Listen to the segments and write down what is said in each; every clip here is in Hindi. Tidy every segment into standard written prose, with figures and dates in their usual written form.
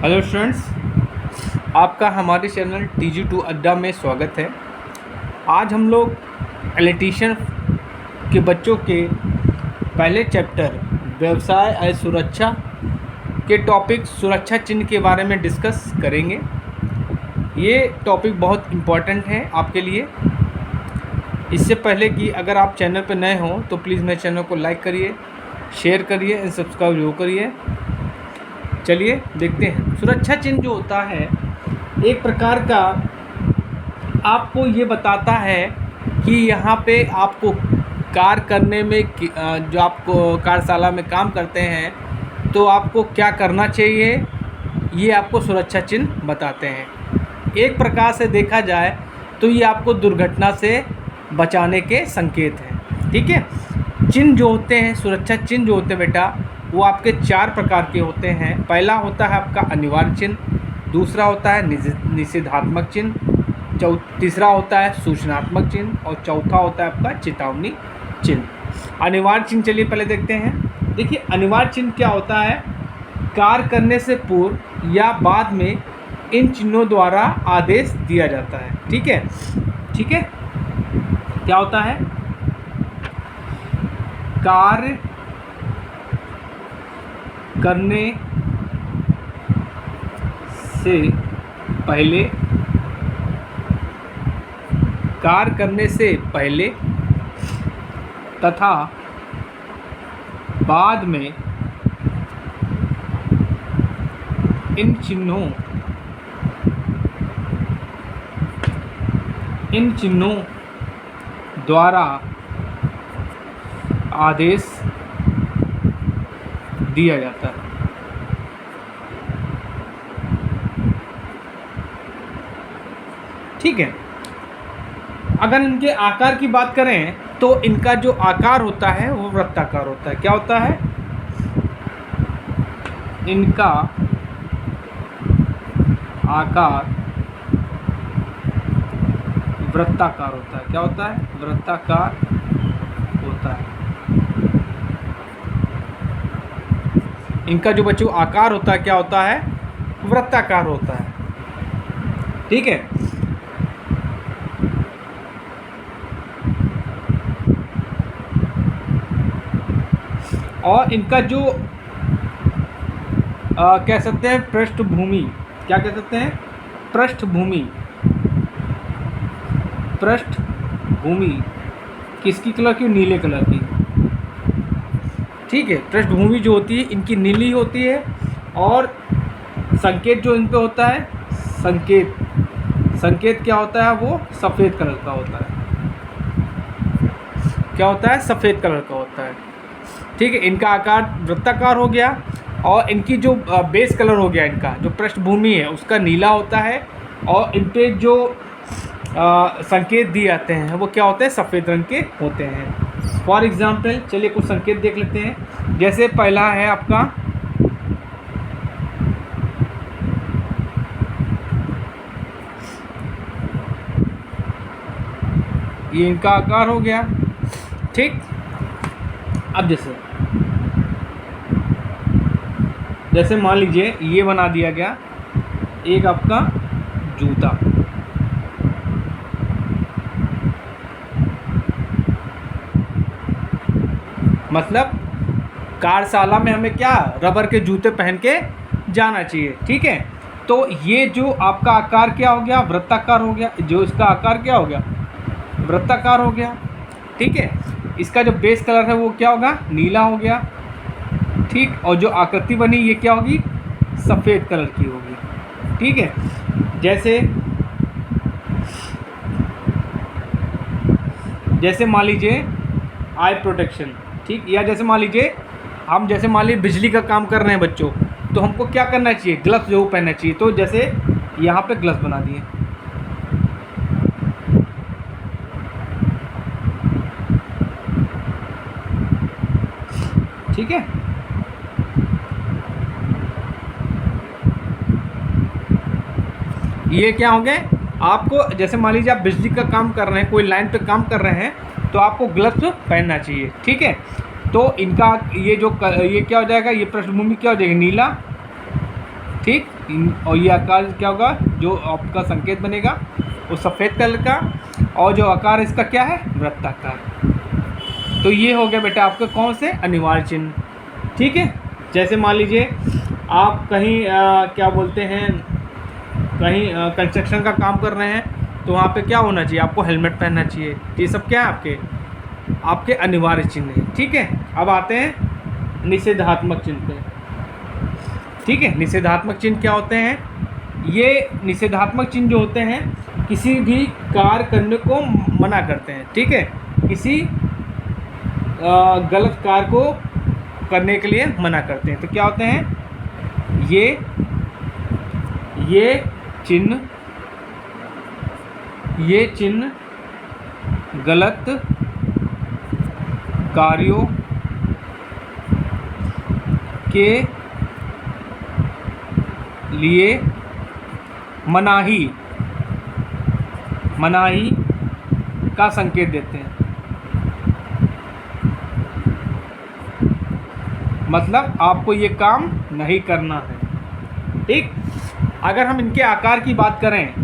हेलो स्टूडेंट्स, आपका हमारे चैनल TG2 अड्डा में स्वागत है। आज हम लोग इलेक्ट्रीशियन के बच्चों के पहले चैप्टर व्यवसाय और सुरक्षा के टॉपिक सुरक्षा चिन्ह के बारे में डिस्कस करेंगे। ये टॉपिक बहुत इम्पोर्टेंट है आपके लिए। इससे पहले कि अगर आप चैनल पर नए हों तो प्लीज़ मेरे चैनल को लाइक करिए, शेयर करिए एंड सब्सक्राइब जरूर करिए। चलिए देखते हैं। सुरक्षा चिन्ह जो होता है एक प्रकार का आपको ये बताता है कि यहाँ पे आपको कार्य करने में जो आपको कार्यशाला में काम करते हैं तो आपको क्या करना चाहिए, ये आपको सुरक्षा चिन्ह बताते हैं। एक प्रकार से देखा जाए तो ये आपको दुर्घटना से बचाने के संकेत हैं। ठीक है। चिन्ह जो होते हैं, सुरक्षा चिन्ह जो होते हैं बेटा, वो आपके 4 प्रकार के होते हैं। पहला होता है आपका अनिवार्य चिन्ह, दूसरा होता है निषेधात्मक चिन्ह, तीसरा होता है सूचनात्मक चिन्ह और चौथा होता है आपका चेतावनी चिन्ह। अनिवार्य चिन्ह चलिए पहले देखते हैं। देखिए अनिवार्य चिन्ह क्या होता है, कार्य करने से पूर्व या बाद में इन चिन्हों द्वारा आदेश दिया जाता है। ठीक है, ठीक है। क्या होता है, कार्य करने से पहले, कार्य करने से पहले तथा बाद में इन चिन्हों द्वारा आदेश दिया जाता है। ठीक है। अगर इनके आकार की बात करें तो इनका जो आकार होता है वो वृत्ताकार होता है। क्या होता है, इनका आकार वृत्ताकार होता है। क्या होता है, वृत्ताकार होता है। इनका जो बच्चों आकार होता है क्या होता है, वृत्ताकार होता है। ठीक है। और इनका जो कह सकते हैं पृष्ठभूमि, क्या कह सकते हैं, पृष्ठभूमि किसकी कलर की, नीले कलर की। ठीक है। पृष्ठभूमि जो होती है इनकी नीली होती है और संकेत जो इन पे होता है, संकेत क्या होता है, वो सफ़ेद कलर का होता है। क्या होता है, सफ़ेद कलर का होता है। ठीक है। इनका आकार वृत्ताकार हो गया और इनकी जो बेस कलर हो गया, इनका जो पृष्ठभूमि है उसका नीला होता है और इन पे जो संकेत दिए जाते हैं वो क्या होते हैं, सफ़ेद रंग के होते हैं। फॉर एग्जाम्पल चलिए कुछ संकेत देख लेते हैं। जैसे पहला है आपका ये इनका आकार हो गया। ठीक। अब जैसे मान लीजिए ये बना दिया गया एक आपका जूता। मतलब कार्यशाला में हमें क्या, रबर के जूते पहन के जाना चाहिए। ठीक है। तो ये जो आपका आकार क्या हो गया, वृत्ताकार हो गया। जो इसका आकार क्या हो गया, वृत्ताकार हो गया। ठीक है। इसका जो बेस कलर है वो क्या होगा, नीला हो गया। ठीक। और जो आकृति बनी ये क्या होगी, सफ़ेद कलर की होगी। ठीक है। जैसे मान लीजिए आई प्रोटेक्शन। ठीक। या जैसे मान लीजिए हम बिजली का काम कर रहे हैं बच्चों, तो हमको क्या करना चाहिए, ग्लव्स जो पहनना चाहिए। तो जैसे यहाँ पे ग्लव्स बना दिए। ठीक है। ये क्या हो गए, आपको जैसे मान लीजिए आप बिजली का काम कर रहे हैं, कोई लाइन पे काम कर रहे हैं तो आपको ग्लव्स पहनना चाहिए। ठीक है। तो इनका ये क्या हो जाएगा, ये पृष्ठभूमि क्या हो जाएगी, नीला। ठीक। और ये आकार क्या होगा, जो आपका संकेत बनेगा वो सफ़ेद कलर का, और जो आकार इसका क्या है, वृत्ताकार। तो ये हो गया बेटा आपका कौन से, अनिवार्य चिन्ह। ठीक है। जैसे मान लीजिए आप कहीं क्या बोलते हैं, कहीं कंस्ट्रक्शन का काम कर रहे हैं, तो वहाँ पे क्या होना चाहिए, आपको हेलमेट पहनना चाहिए। ये सब क्या है, आपके अनिवार्य चिन्ह हैं। ठीक है। अब आते हैं निषेधात्मक चिन्ह पे। ठीक है। निषेधात्मक चिन्ह क्या होते हैं, ये निषेधात्मक चिन्ह जो होते हैं किसी भी कार्य करने को मना करते हैं। ठीक है। किसी गलत कार्य को करने के लिए मना करते हैं। तो क्या होते हैं, ये चिन्ह गलत कार्यों के लिए मनाही का संकेत देते हैं। मतलब आपको ये काम नहीं करना है। ठीक। अगर हम इनके आकार की बात करें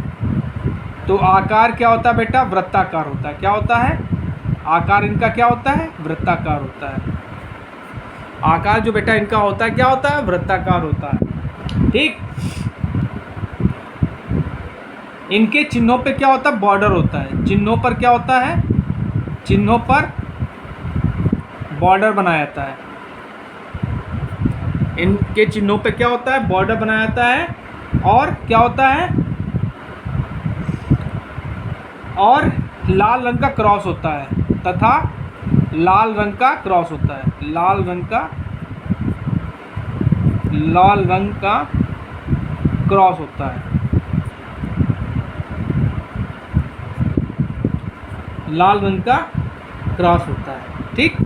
तो आकार क्या होता है बेटा, वृत्ताकार होता है। क्या होता है, आकार इनका क्या होता है, वृत्ताकार होता है। आकार जो बेटा इनका होता है क्या होता है, वृत्ताकार होता है। ठीक। इनके चिन्हों पे क्या होता है, बॉर्डर होता है। चिन्हों पर क्या होता है, चिन्हों पर बॉर्डर बनाया जाता है। इनके चिन्हों पे क्या होता है, बॉर्डर बनाया जाता है। और क्या होता है, और लाल रंग का क्रॉस होता है, तथा लाल रंग का क्रॉस होता है। लाल रंग का क्रॉस होता है। लाल रंग का क्रॉस होता है। ठीक।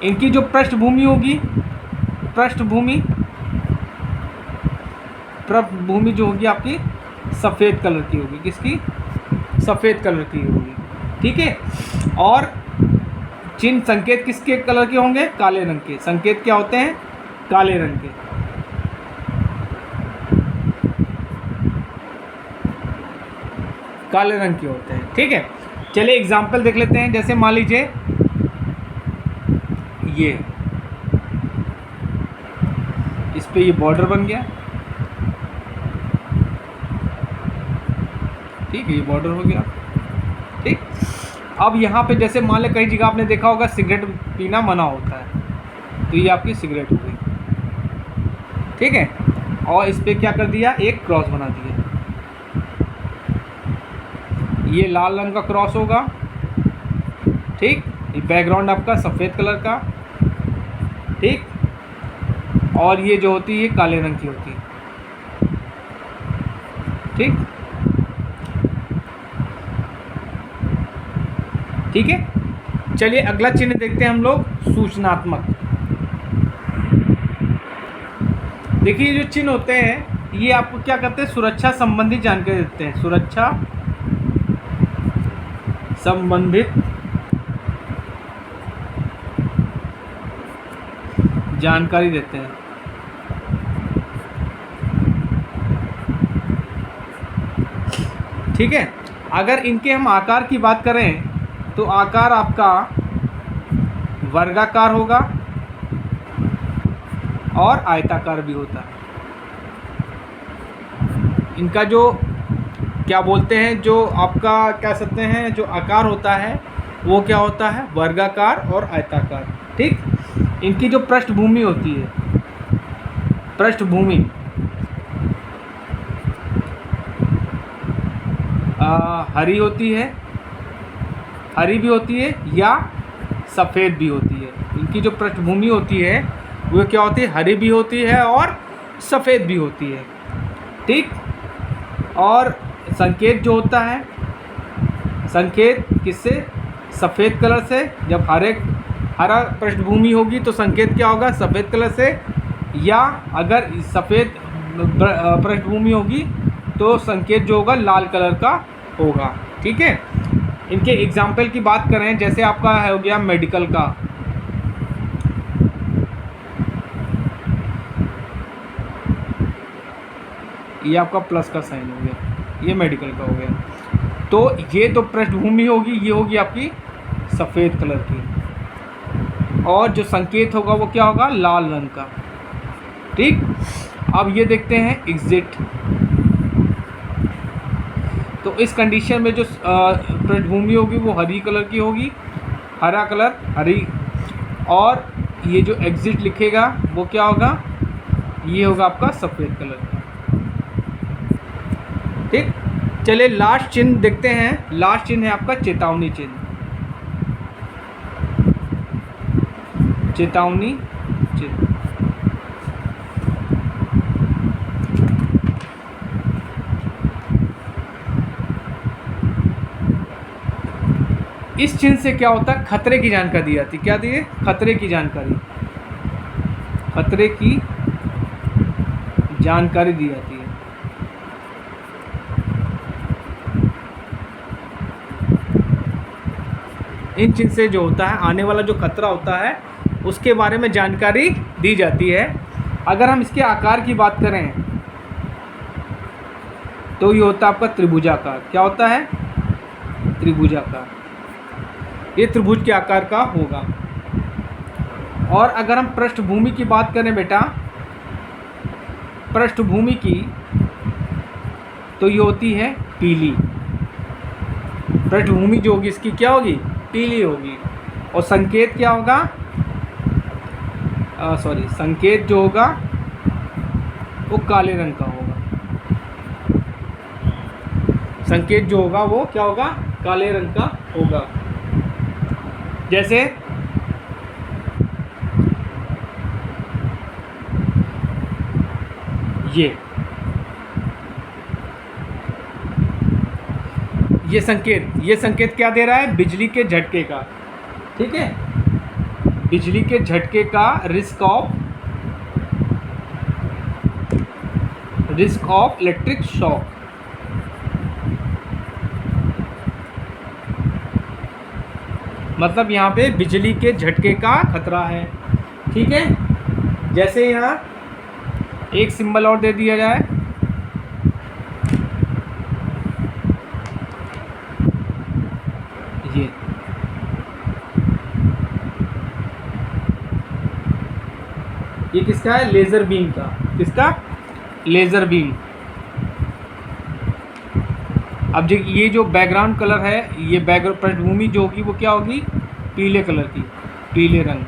इनकी जो पृष्ठभूमि होगी, पृष्ठभूमि जो होगी आपकी सफ़ेद कलर की होगी। किसकी, सफ़ेद कलर की होगी। ठीक है। और चिन्ह संकेत किसके कलर के होंगे, काले रंग के। संकेत क्या होते हैं, काले रंग के। काले रंग के होते हैं। ठीक है। चलिए एग्जाम्पल देख लेते हैं। जैसे मान लीजिए ये, इस पे ये बॉर्डर बन गया। ठीक है, ये बॉर्डर हो गया। ठीक। अब यहाँ पे जैसे मान लें कई जगह आपने देखा होगा सिगरेट पीना मना होता है, तो ये आपकी सिगरेट हो गई। ठीक है। और इस पे क्या कर दिया, एक क्रॉस बना दिया। ये लाल रंग का क्रॉस होगा। ठीक। ये बैकग्राउंड आपका सफ़ेद कलर का। ठीक। और ये जो होती है काले रंग की होती है। ठीक। ठीक है। चलिए अगला चिन्ह देखते हैं हम लोग, सूचनात्मक। देखिए जो चिन्ह होते हैं ये आपको क्या करते हैं, सुरक्षा संबंधी जानकारी देते हैं। सुरक्षा संबंधित जानकारी देते हैं। ठीक है। अगर इनके हम आकार की बात करें तो आकार आपका वर्गाकार होगा और आयताकार भी होता है। इनका जो क्या बोलते हैं, जो आपका कह सकते हैं जो आकार होता है वो क्या होता है, वर्गाकार और आयताकार। ठीक। इनकी जो पृष्ठभूमि होती है, पृष्ठभूमि हरी होती है, हरी भी होती है या सफ़ेद भी होती है। इनकी जो पृष्ठभूमि होती है वो क्या होती है, हरी भी होती है और सफ़ेद भी होती है। ठीक। और संकेत जो होता है, संकेत किससे, सफ़ेद कलर से। जब हरा पृष्ठभूमि होगी तो संकेत क्या होगा, सफ़ेद कलर से। या अगर सफ़ेद पृष्ठभूमि होगी तो संकेत जो होगा लाल कलर का होगा। ठीक है। इनके एग्जाम्पल की बात करें, जैसे आपका हो गया मेडिकल का। ये आपका प्लस का साइन हो गया, ये मेडिकल का हो गया। तो ये तो पृष्ठभूमि होगी, ये होगी आपकी सफ़ेद कलर की, और जो संकेत होगा वो क्या होगा, लाल रंग का। ठीक, अब ये देखते हैं एग्ज़िट। तो इस कंडीशन में जो पृष्ठभूमि होगी वो हरी कलर की होगी, हरा कलर हरी, और ये जो एग्ज़िट लिखेगा वो क्या होगा, ये होगा आपका सफ़ेद कलर का। ठीक, चलिए लास्ट चिन्ह देखते हैं। लास्ट चिन्ह है आपका चेतावनी चिन्ह। चेतावनी चिन्ह, इस चिन्ह से क्या होता है, खतरे की जानकारी दी जाती है। क्या दिए, खतरे की जानकारी, खतरे की जानकारी दी जाती है। इन चिन्ह से जो होता है, आने वाला जो खतरा होता है उसके बारे में जानकारी दी जाती है। अगर हम इसके आकार की बात करें तो ये होता है आपका त्रिभुजाकार। क्या होता है, त्रिभुजाकार, ये त्रिभुज के आकार का होगा। और अगर हम पृष्ठभूमि की बात करें बेटा, पृष्ठभूमि की, तो ये होती है पीली। पृष्ठभूमि जो होगी इसकी क्या होगी, पीली होगी। और संकेत क्या होगा, संकेत जो होगा वो काले रंग का होगा। संकेत जो होगा वो क्या होगा, काले रंग का होगा। जैसे ये संकेत क्या दे रहा है, बिजली के झटके का। ठीक है, बिजली के झटके का रिस्क ऑफ इलेक्ट्रिक शॉक। मतलब यहाँ पे बिजली के झटके का खतरा है। ठीक है, जैसे यहाँ एक सिंबल और दे दिया जाए, ये किसका है, लेज़र बीम का। किसका, लेज़र बीम। अब जो ये जो बैकग्राउंड कलर है, ये बैकग्राउंड पृष्ठभूमि जो होगी वो क्या होगी, पीले कलर की, पीले रंग।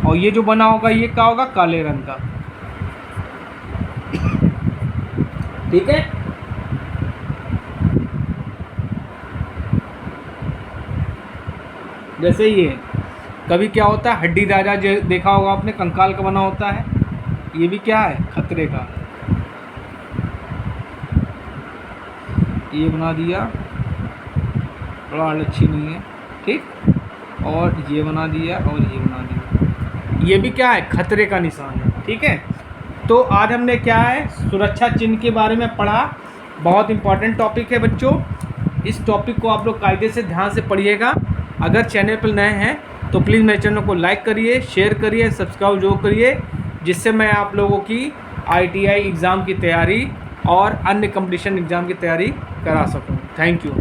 और ये जो बना होगा ये क्या होगा, काले रंग का। ठीक है, जैसे ये कभी क्या होता है, हड्डी राजा जो देखा होगा आपने, कंकाल का बना होता है, ये भी क्या है, खतरे का। ये बना दिया, थोड़ा अच्छी नहीं है। ठीक, और ये बना दिया, और ये बना दिया, ये भी क्या है, खतरे का निशान है। ठीक है, तो आज हमने क्या है, सुरक्षा चिन्ह के बारे में पढ़ा। बहुत इंपॉर्टेंट टॉपिक है बच्चों, इस टॉपिक को आप लोग कायदे से ध्यान से पढ़िएगा। अगर चैनल पर नए हैं तो प्लीज़ मेरे चैनल को लाइक करिए, शेयर करिए, सब्सक्राइब जरूर करिए, जिससे मैं आप लोगों की ITI एग्ज़ाम की तैयारी और अन्य कंपटीशन एग्ज़ाम की तैयारी करा सकूं। Thank you.